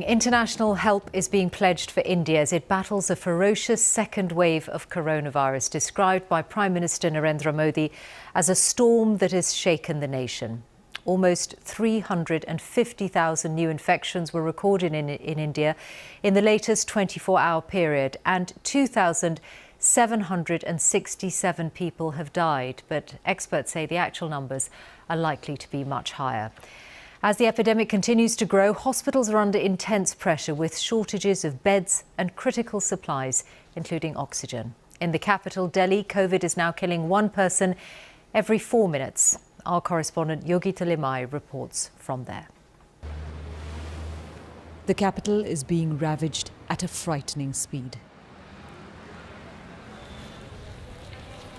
International help is being pledged for India as it battles a ferocious second wave of coronavirus, described by Prime Minister Narendra Modi as a storm that has shaken the nation. Almost 350,000 new infections were recorded in India in the latest 24-hour period, and 2,767 people have died. But experts say the actual numbers are likely to be much higher. As the epidemic continues to grow, hospitals are under intense pressure with shortages of beds and critical supplies, including oxygen. In the capital, Delhi, COVID is now killing one person every 4 minutes. Our correspondent Yogita Limai reports from there. The capital is being ravaged at a frightening speed.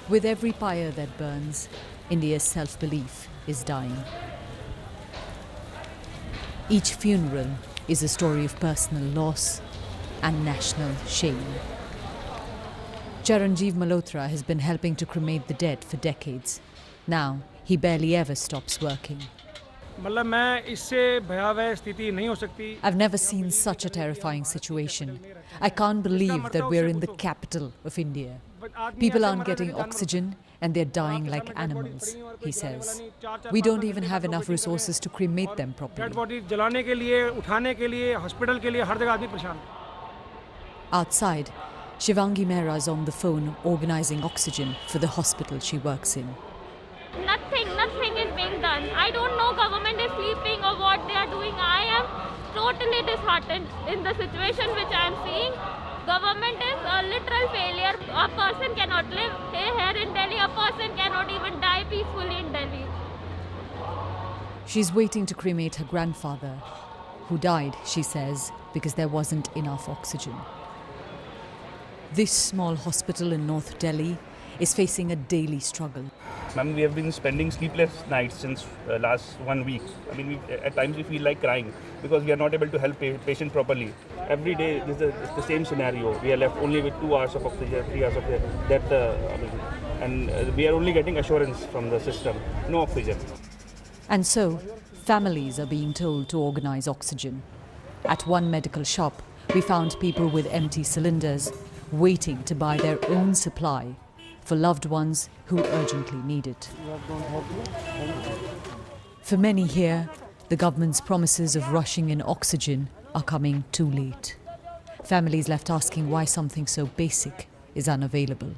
With every pyre that burns, India's self-belief is dying. Each funeral is a story of personal loss and national shame. Charanjeev Malhotra has been helping to cremate the dead for decades. Now, he barely ever stops working. I've never seen such a terrifying situation. I can't believe that we're in the capital of India. People aren't getting oxygen and they're dying like animals, he says. We don't even have enough resources to cremate them properly. Outside, Shivangi Mehra is on the phone organizing oxygen for the hospital she works in. Nothing is being done. I don't know government is sleeping or what they are doing. I am totally disheartened in the situation which I am seeing. Government is a literal failure. A person cannot live here in Delhi. A person cannot even die peacefully in Delhi. She's waiting to cremate her grandfather, who died, she says, because there wasn't enough oxygen. This small hospital in North Delhi is facing a daily struggle. Ma'am, we have been spending sleepless nights since last 1 week. I mean, at times we feel like crying because we are not able to help patient properly. Every day it's the same scenario. We are left only with 2 hours of oxygen, 3 hours of death, and we are only getting assurance from the system, no oxygen. And so, families are being told to organize oxygen. At one medical shop, we found people with empty cylinders waiting to buy their own supply for loved ones who urgently need it. For many here, the government's promises of rushing in oxygen are coming too late. Families left asking why something so basic is unavailable.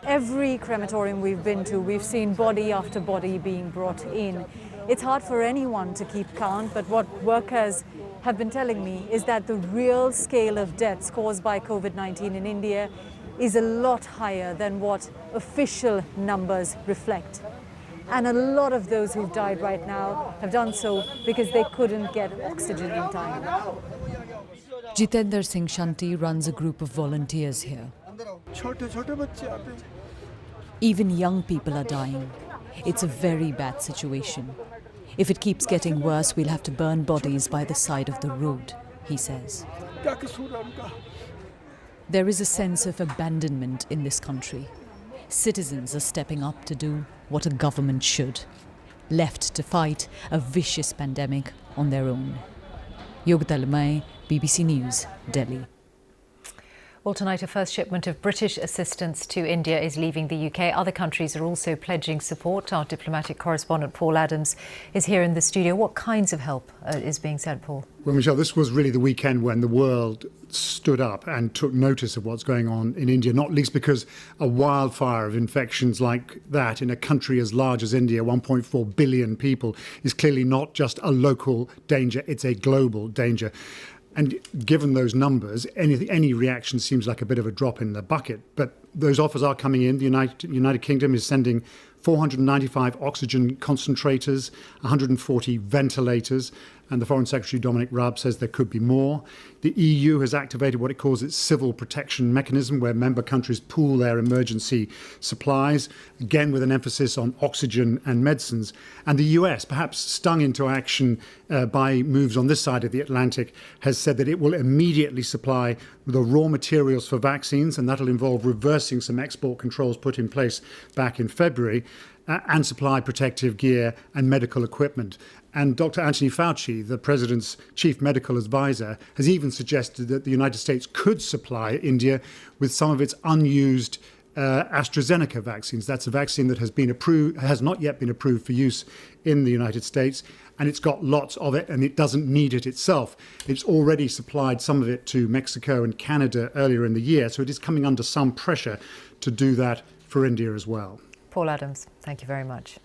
Every crematorium we've been to, we've seen body after body being brought in. It's hard for anyone to keep count, but what workers have been telling me is that the real scale of deaths caused by COVID-19 in India is a lot higher than what official numbers reflect. And a lot of those who've died right now have done so because they couldn't get oxygen in time. Jitender Singh Shanti runs a group of volunteers here. Even young people are dying. It's a very bad situation. If it keeps getting worse, we'll have to burn bodies by the side of the road, he says. There is a sense of abandonment in this country. Citizens are stepping up to do what a government should, left to fight a vicious pandemic on their own. Yogita Limai, BBC News, Delhi. Well, tonight a first shipment of British assistance to India is leaving the UK. Other countries are also pledging support. Our diplomatic correspondent Paul Adams is here in the studio. What kinds of help is being sent, Paul? Well, Michelle, this was really the weekend when the world stood up and took notice of what's going on in India, not least because a wildfire of infections like that in a country as large as India, 1.4 billion people, is clearly not just a local danger, it's a global danger. And given those numbers, any reaction seems like a bit of a drop in the bucket. But those offers are coming in. The United Kingdom is sending 495 oxygen concentrators, 140 ventilators, and the Foreign Secretary Dominic Raab says there could be more. The EU has activated what it calls its civil protection mechanism, where member countries pool their emergency supplies, again with an emphasis on oxygen and medicines. And the US, perhaps stung into action by moves on this side of the Atlantic, has said that it will immediately supply the raw materials for vaccines, and that'll involve reversing some export controls put in place back in February. and supply protective gear and medical equipment. And Dr. Anthony Fauci, the president's chief medical advisor, has even suggested that the United States could supply India with some of its unused AstraZeneca vaccines. That's a vaccine that has not yet been approved for use in the United States, and it's got lots of it, and it doesn't need it itself. It's already supplied some of it to Mexico and Canada earlier in the year, so it is coming under some pressure to do that for India as well. Paul Adams, thank you very much.